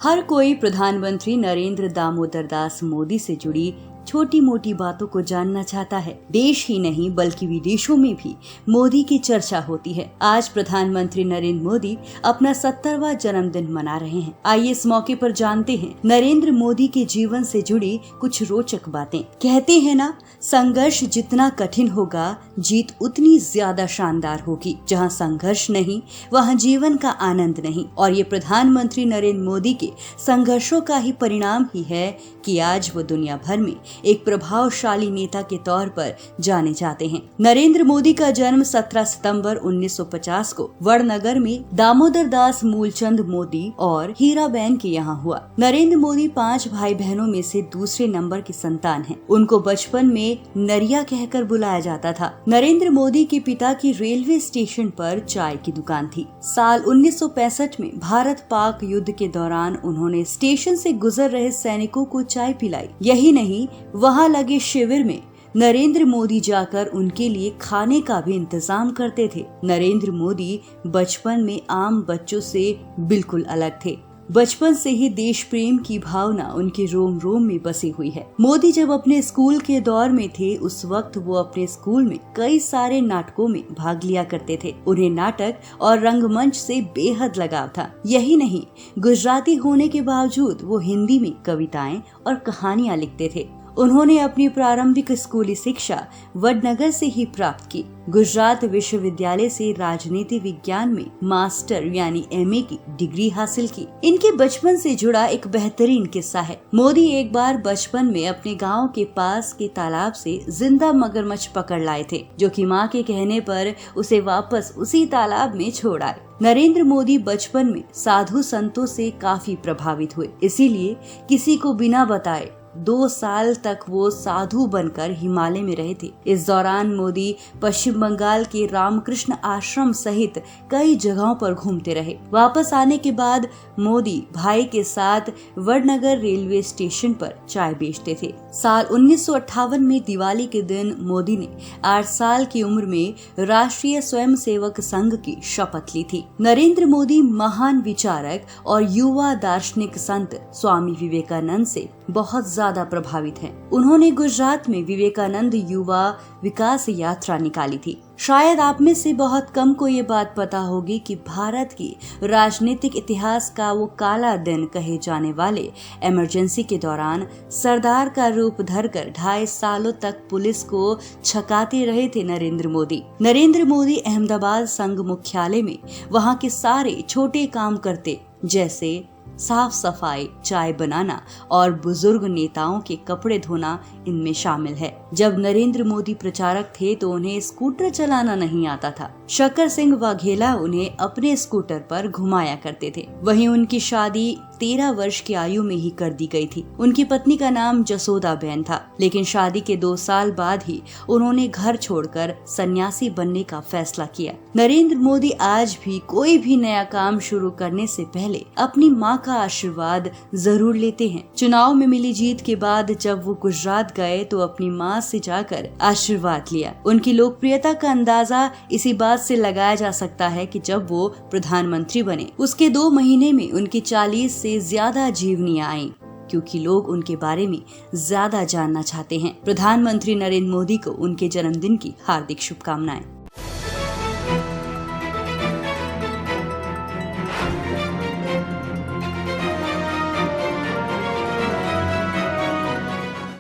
हर कोई प्रधानमंत्री नरेंद्र दामोदर दास मोदी से जुड़ी छोटी मोटी बातों को जानना चाहता है। देश ही नहीं बल्कि विदेशों में भी मोदी की चर्चा होती है। आज प्रधानमंत्री नरेंद्र मोदी अपना 70वां जन्मदिन मना रहे हैं। आइए इस मौके पर जानते हैं नरेंद्र मोदी के जीवन से जुड़ी कुछ रोचक बातें। कहते हैं ना, संघर्ष जितना कठिन होगा जीत उतनी ज्यादा शानदार होगी। जहां संघर्ष नहीं वहां जीवन का आनंद नहीं। और ये प्रधानमंत्री नरेंद्र मोदी के संघर्षों का ही परिणाम ही है कि आज वो दुनिया भर में एक प्रभावशाली नेता के तौर पर जाने जाते हैं। नरेंद्र मोदी का जन्म 17 सितंबर 1950 को वडनगर में दामोदर दास मूलचंद मोदी और हीराबेन के यहाँ हुआ। नरेंद्र मोदी 5 भाई बहनों में से दूसरे नंबर की संतान हैं। उनको बचपन में नरिया कहकर बुलाया जाता था। नरेंद्र मोदी के पिता की रेलवे स्टेशन पर चाय की दुकान थी। साल 1965 में भारत पाक युद्ध के दौरान उन्होंने स्टेशन से गुजर रहे सैनिकों को चाय पिलाई। यही नहीं, वहां लगे शिविर में नरेंद्र मोदी जाकर उनके लिए खाने का भी इंतजाम करते थे। नरेंद्र मोदी बचपन में आम बच्चों से बिल्कुल अलग थे। बचपन से ही देश प्रेम की भावना उनके रोम रोम में बसी हुई है। मोदी जब अपने स्कूल के दौर में थे, उस वक्त वो अपने स्कूल में कई सारे नाटकों में भाग लिया करते थे। उन्हें नाटक और रंगमंच से बेहद लगाव था। यही नहीं, गुजराती होने के बावजूद वो हिंदी में कविताएं और कहानियां लिखते थे। उन्होंने अपनी प्रारंभिक स्कूली शिक्षा वडनगर से ही प्राप्त की। गुजरात विश्वविद्यालय से राजनीति विज्ञान में मास्टर यानी MA की डिग्री हासिल की। इनके बचपन से जुड़ा एक बेहतरीन किस्सा है। मोदी एक बार बचपन में अपने गांव के पास के तालाब से जिंदा मगरमच्छ पकड़ लाए थे, जो कि मां के कहने पर उसे वापस उसी तालाब में छोड़ आए। नरेंद्र मोदी बचपन में साधु संतों से काफी प्रभावित हुए, इसीलिए किसी को बिना बताए 2 साल तक वो साधु बनकर हिमालय में रहे थे। इस दौरान मोदी पश्चिम बंगाल के रामकृष्ण आश्रम सहित कई जगहों पर घूमते रहे। वापस आने के बाद मोदी भाई के साथ वडनगर रेलवे स्टेशन पर चाय बेचते थे। साल 1958 में दिवाली के दिन मोदी ने 8 साल की उम्र में राष्ट्रीय स्वयंसेवक संघ की शपथ ली थी। नरेंद्र मोदी महान विचारक और युवा दार्शनिक संत स्वामी विवेकानंद से बहुत ज्यादा प्रभावित हैं। उन्होंने गुजरात में विवेकानंद युवा विकास यात्रा निकाली थी। शायद आप में से बहुत कम को ये बात पता होगी कि भारत की राजनीतिक इतिहास का वो काला दिन कहे जाने वाले इमरजेंसी के दौरान सरदार का रूप धरकर 2.5 सालों तक पुलिस को छकाते रहे थे नरेंद्र मोदी। नरेंद्र मोदी अहमदाबाद संघ मुख्यालय में वहां के सारे छोटे काम करते, जैसे साफ सफाई, चाय बनाना और बुजुर्ग नेताओं के कपड़े धोना इनमें शामिल है। जब नरेंद्र मोदी प्रचारक थे तो उन्हें स्कूटर चलाना नहीं आता था। शक्कर सिंह वाघेला उन्हें अपने स्कूटर पर घुमाया करते थे। वहीं उनकी शादी 13 वर्ष की आयु में ही कर दी गई थी। उनकी पत्नी का नाम जसोदाबेन था, लेकिन शादी के 2 साल बाद ही उन्होंने घर छोड़कर सन्यासी बनने का फैसला किया। नरेंद्र मोदी आज भी कोई भी नया काम शुरू करने से पहले अपनी मां का आशीर्वाद जरूर लेते हैं। चुनाव में मिली जीत के बाद जब वो गुजरात गए तो अपनी मां से जाकर आशीर्वाद लिया। उनकी लोकप्रियता का अंदाजा इसी बात से लगाया जा सकता है कि जब वो प्रधानमंत्री बने, उसके 2 महीने में उनकी 40 से ज्यादा जीवनियां आईं, क्योंकि लोग उनके बारे में ज्यादा जानना चाहते हैं। प्रधानमंत्री नरेंद्र मोदी को उनके जन्मदिन की हार्दिक शुभकामनाएं।